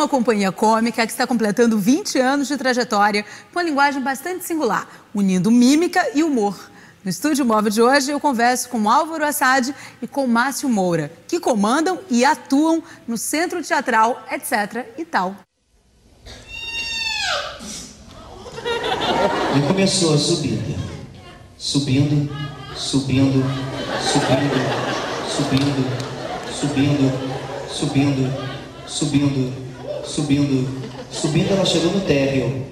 uma companhia cômica que está completando 20 anos de trajetória com uma linguagem bastante singular, unindo mímica e humor. No Estúdio Móvel de hoje, eu converso com Álvaro Assad e com Márcio Moura, que comandam e atuam no Centro Teatral, etc. e tal. E começou a subida. Subindo, subindo, subindo, subindo, subindo, subindo, subindo, subindo, subindo, ela chegou no térreo.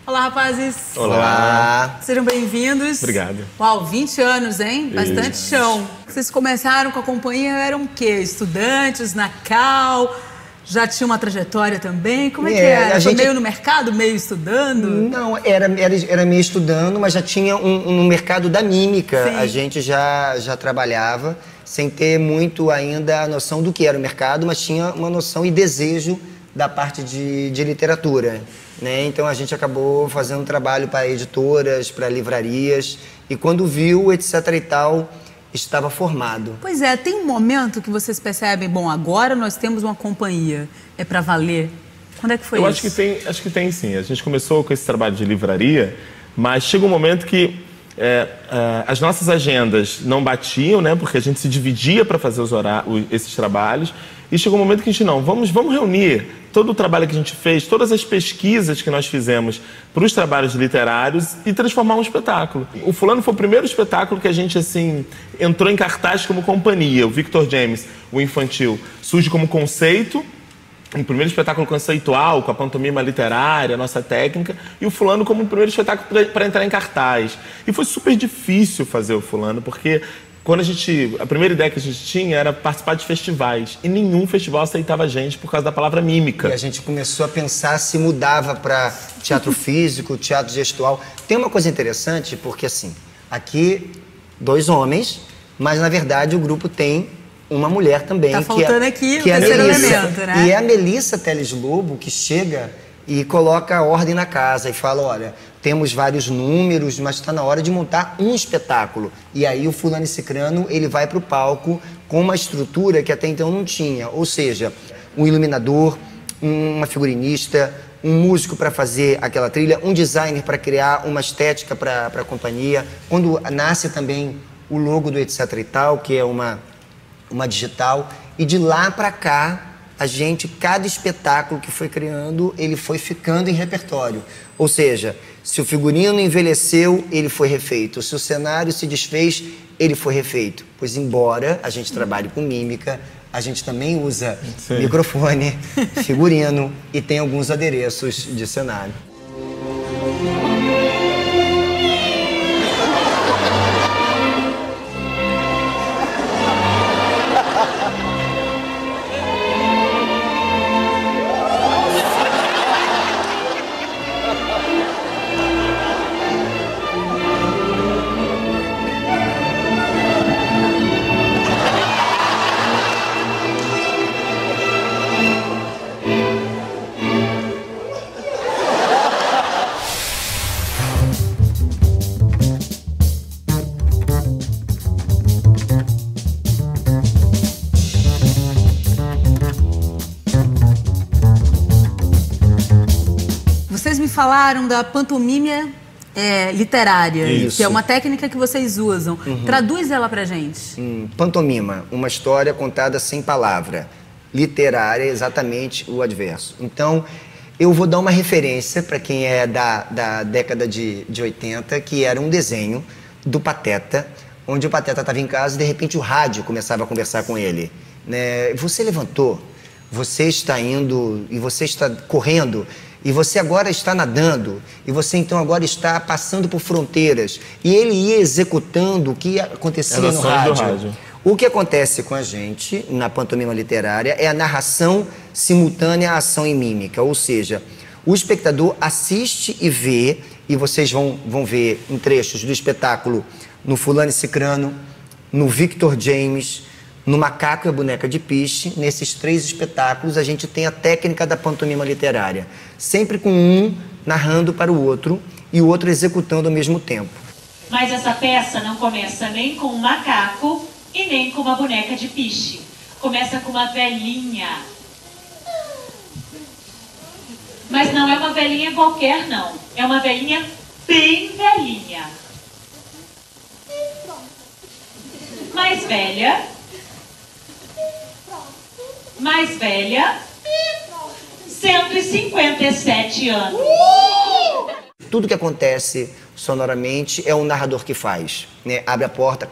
Olá, rapazes. Olá. Sejam bem-vindos. Obrigado. Uau, 20 anos, hein? Bastante Isso. chão. Vocês começaram com a companhia, eram o quê? Estudantes, na Cal? Já tinha uma trajetória também? Como é que era? Foi meio no mercado, meio estudando? Não, era meio estudando, mas já tinha um mercado da mímica. Sim. A gente já trabalhava sem ter muito ainda a noção do que era o mercado, mas tinha uma noção e desejo da parte de literatura, né? Então a gente acabou fazendo trabalho para editoras, para livrarias, e quando viu, etc e tal, estava formado. Pois é, tem um momento que vocês percebem, bom, agora nós temos uma companhia, é para valer. Quando é que foi isso? Acho que tem sim. A gente começou com esse trabalho de livraria, mas chega um momento que as nossas agendas não batiam, né? Porque a gente se dividia para fazer esses trabalhos. E chegou um momento que a gente, vamos reunir todo o trabalho que a gente fez, todas as pesquisas que nós fizemos para os trabalhos literários e transformar um espetáculo. O Fulano foi o primeiro espetáculo que a gente, assim, entrou em cartaz como companhia. O Victor James, o infantil, surge como conceito, um primeiro espetáculo conceitual, com a pantomima literária, a nossa técnica, e o Fulano como o primeiro espetáculo para entrar em cartaz. E foi super difícil fazer o Fulano, porque a primeira ideia que a gente tinha era participar de festivais, e nenhum festival aceitava a gente por causa da palavra mímica. E a gente começou a pensar se mudava para teatro físico, teatro gestual. Tem uma coisa interessante, porque assim, aqui 2 homens, mas na verdade o grupo tem uma mulher também. Tá faltando aqui o que é a terceiro Melissa. elemento, né? E é a Melissa Teles Lobo que chega e coloca a ordem na casa e fala, olha, temos vários números, mas está na hora de montar um espetáculo. E aí o fulano e cicrano, ele vai para o palco com uma estrutura que até então não tinha. Ou seja, um iluminador, uma figurinista, um músico para fazer aquela trilha, um designer para criar uma estética para a companhia. Quando nasce também o logo do etc e tal, que é uma digital. E de lá para cá, cada espetáculo que foi criando, ele foi ficando em repertório. Ou seja, se o figurino envelheceu, ele foi refeito. Se o cenário se desfez, ele foi refeito. Pois embora a gente trabalhe com mímica, a gente também usa microfone, figurino e tem alguns adereços de cenário. Vocês me falaram da pantomima literária, Isso. que é uma técnica que vocês usam. Traduz ela pra gente. Pantomima, uma história contada sem palavra. Literária, exatamente o adverso. Então, eu vou dar uma referência para quem é da década de 80, que era um desenho do Pateta, onde o Pateta estava em casa e de repente o rádio começava a conversar com ele. Né? Você levantou, você está indo e você está correndo, e você agora está nadando, e você então agora está passando por fronteiras. E ele ia executando o que acontecia no rádio. O que acontece com a gente, na pantomima literária, é a narração simultânea à ação e mímica. Ou seja, o espectador assiste e vê, e vocês vão ver em trechos do espetáculo no Fulano e Cicrano, no Victor James, no Macaco e a Boneca de Piche. Nesses 3 espetáculos, a gente tem a técnica da pantomima literária. Sempre com um narrando para o outro e o outro executando ao mesmo tempo. Mas essa peça não começa nem com um macaco e nem com uma boneca de piche. Começa com uma velhinha Mas não é uma velhinha qualquer, não. É uma velhinha bem velhinha. Mais velha. Mais velha. 157 anos. Tudo que acontece sonoramente é o narrador que faz, né? Abre a porta,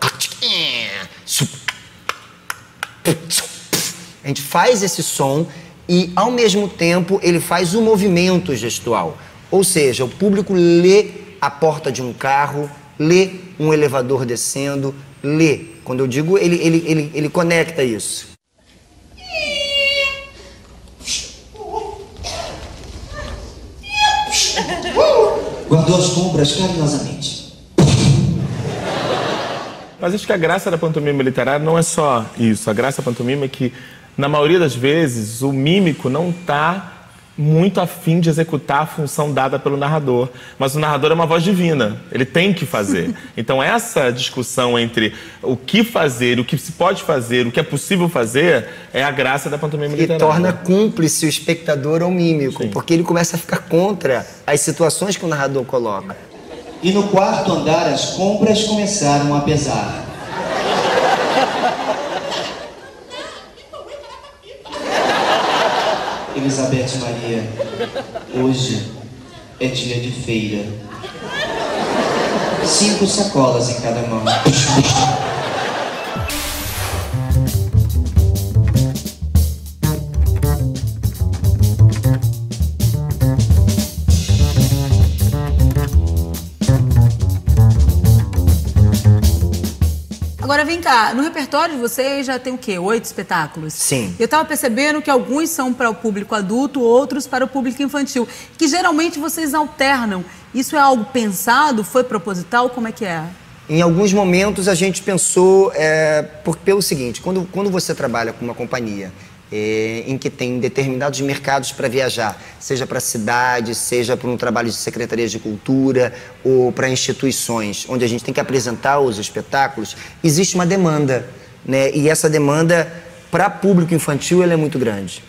a gente faz esse som e, ao mesmo tempo, ele faz o movimento gestual. Ou seja, o público lê a porta de um carro, lê um elevador descendo, lê. Quando eu digo, ele conecta isso. Guardou as compras carinhosamente. Mas acho que a graça da pantomima literária não é só isso. A graça da pantomima é que, na maioria das vezes, o mímico não está muito afim de executar a função dada pelo narrador. Mas o narrador é uma voz divina, ele tem que fazer. Então essa discussão entre o que fazer, o que se pode fazer, o que é possível fazer, é a graça da pantomima literária. E torna cúmplice o espectador ao mímico, Sim. porque ele começa a ficar contra as situações que o narrador coloca. E no quarto andar as compras começaram a pesar. Elizabeth Maria, hoje é dia de feira. 5 sacolas em cada mão. Agora vem cá, no repertório de vocês já tem o quê? 8 espetáculos? Sim. Eu estava percebendo que alguns são para o público adulto, outros para o público infantil, que geralmente vocês alternam. Isso é algo pensado? Foi proposital? Como é que é? Em alguns momentos a gente pensou pelo seguinte, quando você trabalha com uma companhia em que tem determinados mercados para viajar, seja para a cidade, seja para um trabalho de secretarias de cultura ou para instituições, onde a gente tem que apresentar os espetáculos, existe uma demanda, né? E essa demanda, para público infantil, ela é muito grande.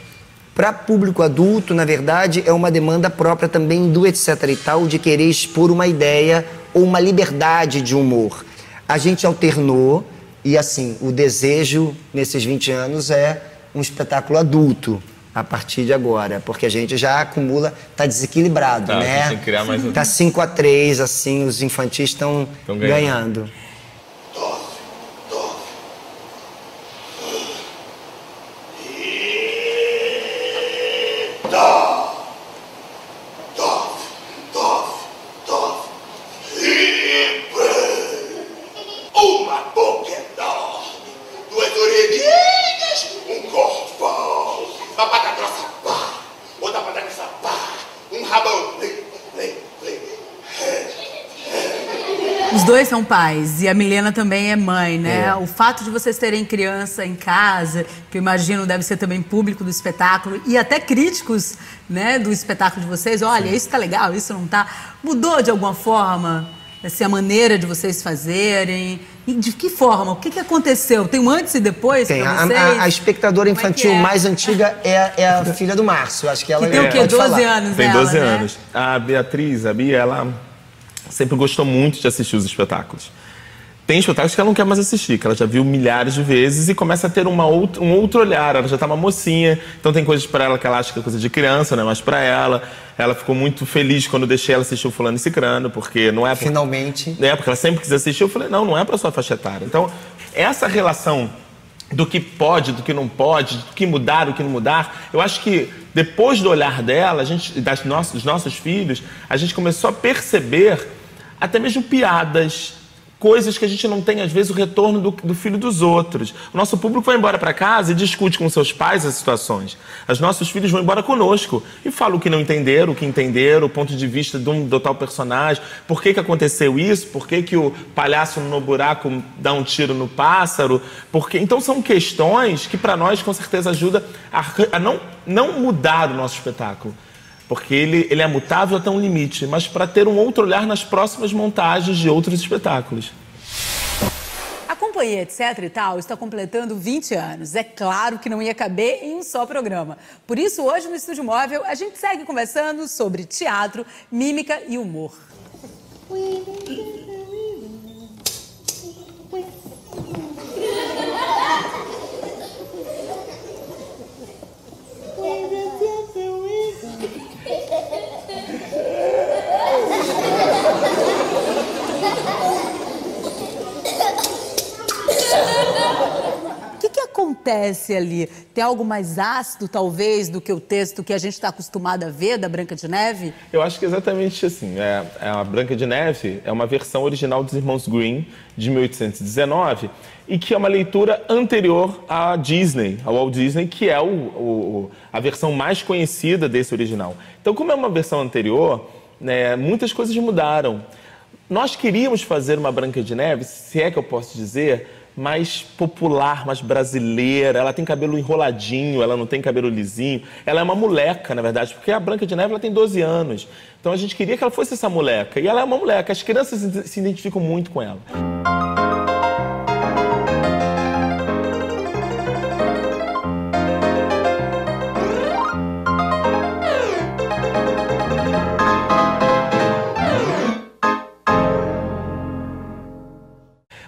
Para público adulto, na verdade, é uma demanda própria também do etc e tal, de querer expor uma ideia ou uma liberdade de humor. A gente alternou e, assim, o desejo nesses 20 anos é um espetáculo adulto a partir de agora, porque a gente já acumula, tá desequilibrado, né? A gente tem que criar mais um. Tá 5-3, assim, os infantis estão ganhando. Uma boca enorme, 2 orelhinhas, um corpão, uma pata grossa, pá, outra pata grossa, pá, um rabão, Os dois são pais e a Milena também é mãe, né? É. O fato de vocês terem criança em casa, que eu imagino deve ser também público do espetáculo e até críticos, né, do espetáculo de vocês. Olha, isso tá legal, isso não tá. Mudou de alguma forma assim, a maneira de vocês fazerem? E de que forma? O que aconteceu? Tem um antes e depois pra vocês? A espectadora infantil é? mais antiga é a filha do Márcio. Acho que ela Que tem o quê? pode 12 falar. anos Tem dela, 12 né? anos. A Beatriz, a Bia, ela sempre gostou muito de assistir os espetáculos. Tem espetáculos que ela não quer mais assistir, que ela já viu milhares de vezes e começa a ter um outro olhar. Ela já tá uma mocinha, então tem coisas para ela que ela acha que é coisa de criança, não é mais para ela. Ela ficou muito feliz quando eu deixei ela assistir o Fulano e Cicrano, porque não é... Finalmente. Porque ela sempre quis assistir. Eu falei, não é para sua faixa etária. Então, essa relação do que pode, do que não pode, do que mudar, do que não mudar, eu acho que depois do olhar dela, dos nossos filhos, a gente começou a perceber até mesmo piadas, coisas que a gente não tem, às vezes, o retorno do filho dos outros. O nosso público vai embora para casa e discute com seus pais as situações. Os nossos filhos vão embora conosco e falam o que não entenderam, o que entenderam, o ponto de vista do tal personagem, por que aconteceu isso, por que o palhaço no buraco dá um tiro no pássaro, então são questões que para nós, com certeza, ajuda a não mudar o nosso espetáculo. Porque ele é mutável até um limite, mas para ter um outro olhar nas próximas montagens de outros espetáculos. companhia Etc e Tal está completando 20 anos. É claro que não ia caber em um só programa. Por isso, hoje no Estúdio Móvel, a gente segue conversando sobre teatro, mímica e humor. O que acontece ali? Tem algo mais ácido, talvez, do que o texto que a gente está acostumado a ver da Branca de Neve? Eu acho que exatamente assim. A Branca de Neve é uma versão original dos Irmãos Grimm, de 1819, e que é uma leitura anterior à Disney, ao Walt Disney, que é a versão mais conhecida desse original. Então, como é uma versão anterior, né, muitas coisas mudaram. Nós queríamos fazer uma Branca de Neve, se é que eu posso dizer, mais popular, mais brasileira. Ela tem cabelo enroladinho, ela não tem cabelo lisinho. Ela é uma moleca, na verdade, porque a Branca de Neve ela tem 12 anos. Então a gente queria que ela fosse essa moleca. E ela é uma moleca. As crianças se identificam muito com ela.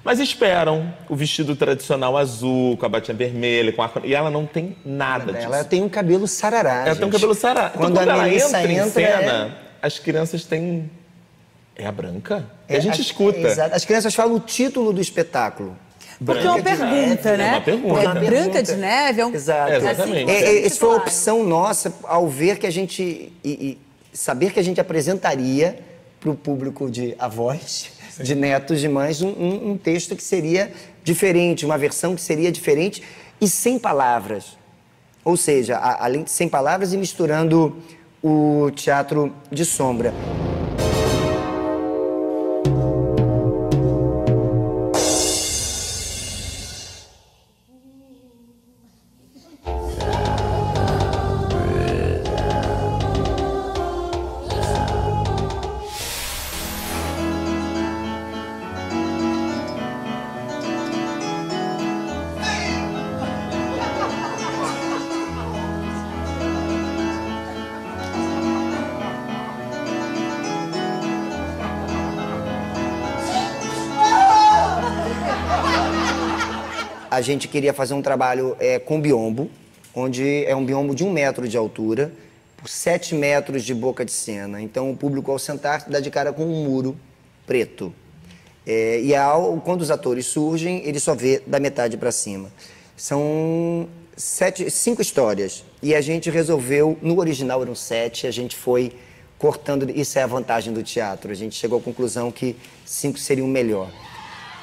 Mas esperam o vestido tradicional azul, com a batinha vermelha, com a... E ela não tem nada disso. Ela tem um cabelo sarará, Ela tem um cabelo sarará. Quando então, quando a ela Melissa entra em cena, é... as crianças têm... É a Branca? E a gente escuta. Exato. As crianças falam o título do espetáculo. Porque é uma pergunta, né? É uma pergunta. Porque Branca de Neve é um... Exato. Exatamente. Essa foi a opção nossa ao ver que a gente... saber que a gente apresentaria para o público de avós, de netos, de mães, um texto que seria diferente, uma versão que seria diferente e sem palavras. Ou seja, além de sem palavras e misturando o teatro de sombra. A gente queria fazer um trabalho com biombo, onde é um biombo de 1 metro de altura, por 7 metros de boca de cena. Então o público, ao sentar, dá de cara com um muro preto. Quando os atores surgem, ele só vê da metade para cima. São 5 histórias. E a gente resolveu, no original eram 7, a gente foi cortando. Isso é a vantagem do teatro. A gente chegou à conclusão que 5 seriam melhor.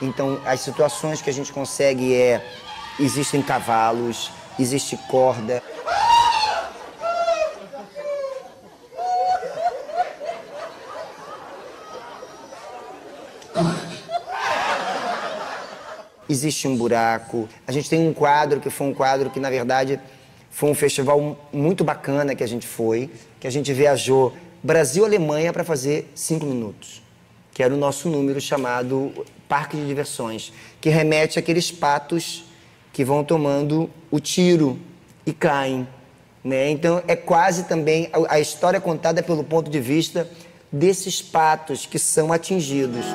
Então, as situações que a gente consegue existem cavalos, existe corda. Existe um buraco. A gente tem um quadro que, na verdade, foi um festival muito bacana que a gente foi, que a gente viajou Brasil-Alemanha para fazer 5 minutos. Que era o nosso número chamado Parque de Diversões, que remete àqueles patos que vão tomando o tiro e caem, né? Então é quase também a história contada pelo ponto de vista desses patos que são atingidos.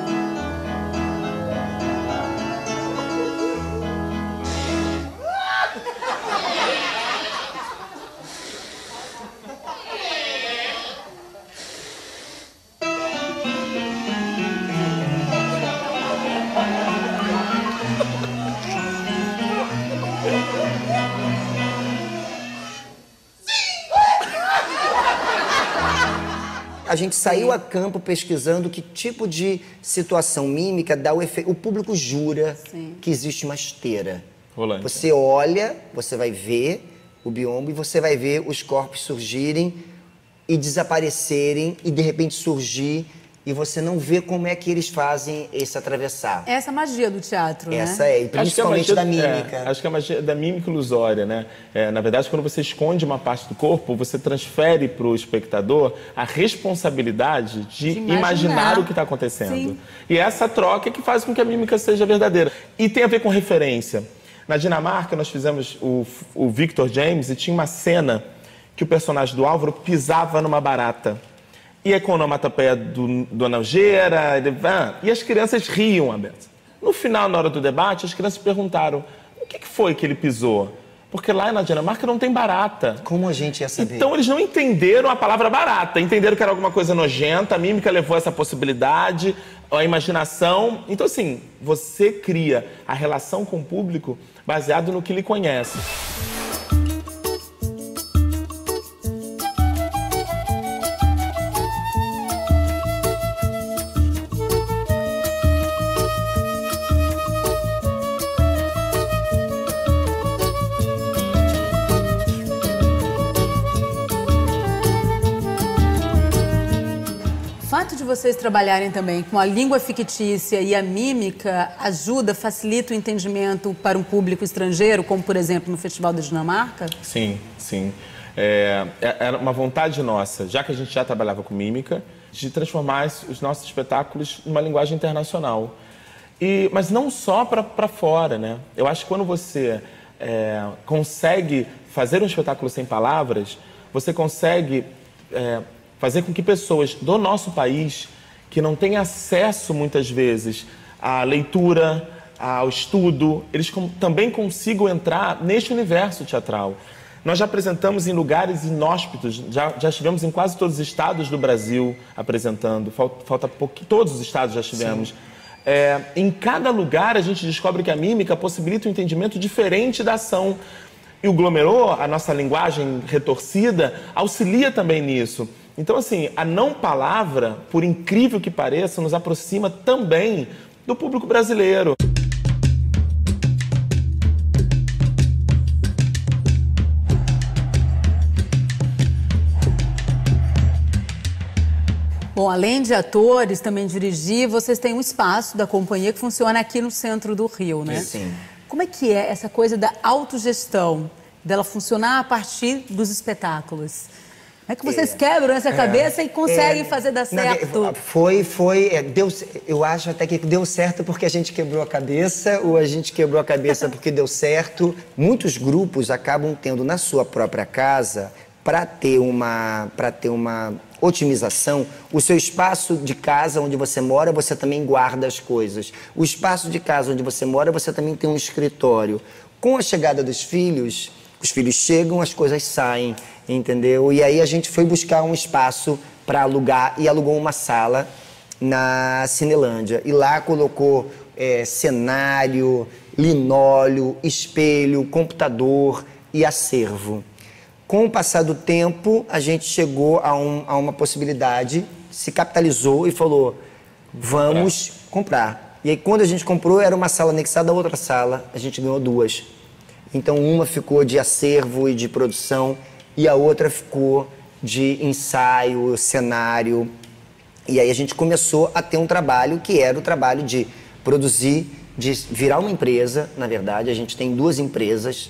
A gente saiu a campo pesquisando que tipo de situação mímica dá o efeito. O público jura que existe uma esteira. Rolante. Você olha, você vai ver o biombo e você vai ver os corpos surgirem e desaparecerem e de repente surgir e você não vê como é que eles fazem esse atravessar. Essa magia do teatro, né? Essa é, e principalmente da mímica. Acho que é a magia da mímica ilusória, né? Na verdade, quando você esconde uma parte do corpo, você transfere para o espectador a responsabilidade de imaginar o que está acontecendo. Sim. E essa troca é que faz com que a mímica seja verdadeira. E tem a ver com referência. Na Dinamarca, nós fizemos o Victor James e tinha uma cena que o personagem do Álvaro pisava numa barata. E a onomatopeia do Analgeira, e as crianças riam a beça. No final, na hora do debate, as crianças perguntaram: o que foi que ele pisou? Porque lá na Dinamarca não tem barata. Como a gente ia saber? Então eles não entenderam a palavra barata, entenderam que era alguma coisa nojenta, a mímica levou essa possibilidade, a imaginação. Então assim, você cria a relação com o público baseado no que lhe conhece. O fato de vocês trabalharem também com a língua fictícia e a mímica ajuda, facilita o entendimento para um público estrangeiro, como, por exemplo, no Festival da Dinamarca? Sim, sim. Era uma vontade nossa, já que a gente já trabalhava com mímica, de transformar os nossos espetáculos numa linguagem internacional. Mas não só para fora, né? Eu acho que quando você consegue fazer um espetáculo sem palavras, você consegue fazer com que pessoas do nosso país, que não têm acesso muitas vezes à leitura, ao estudo, eles também consigam entrar neste universo teatral. Nós já apresentamos em lugares inóspitos, já estivemos em quase todos os estados do Brasil apresentando, falta pouco, todos os estados já estivemos. Em cada lugar a gente descobre que a mímica possibilita um entendimento diferente da ação. E o Glomerô, a nossa linguagem retorcida, auxilia também nisso. Então, assim, a não palavra, por incrível que pareça, nos aproxima também do público brasileiro. Bom, além de atores, também dirigir, vocês têm um espaço da companhia que funciona aqui no centro do Rio, né? Sim. Como é que é essa coisa da autogestão, dela funcionar a partir dos espetáculos? Como é que vocês quebram essa cabeça e conseguem fazer dar certo? Eu acho até que deu certo porque a gente quebrou a cabeça, ou a gente quebrou a cabeça porque deu certo. Muitos grupos acabam tendo na sua própria casa, para ter uma otimização, o seu espaço de casa onde você mora, você também guarda as coisas. O espaço de casa onde você mora, você também tem um escritório. Com a chegada dos filhos, os filhos chegam, as coisas saem, entendeu? E aí a gente foi buscar um espaço para alugar e alugou uma sala na Cinelândia. E lá colocou cenário, linóleo, espelho, computador e acervo. Com o passar do tempo, a gente chegou a uma possibilidade, se capitalizou e falou, vamos comprar. E aí, quando a gente comprou, era uma sala anexada a outra sala, a gente ganhou duas. Então, uma ficou de acervo e de produção, e a outra ficou de ensaio, cenário. E aí a gente começou a ter um trabalho que era o trabalho de produzir, de virar uma empresa, na verdade, a gente tem duas empresas,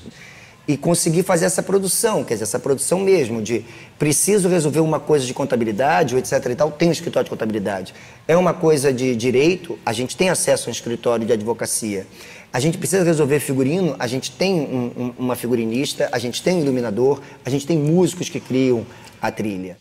e conseguir fazer essa produção, quer dizer, essa produção mesmo, de preciso resolver uma coisa de contabilidade, ou etc e tal, tem um escritório de contabilidade. É uma coisa de direito, a gente tem acesso a um escritório de advocacia. A gente precisa resolver figurino, a gente tem uma figurinista, a gente tem um iluminador, a gente tem músicos que criam a trilha.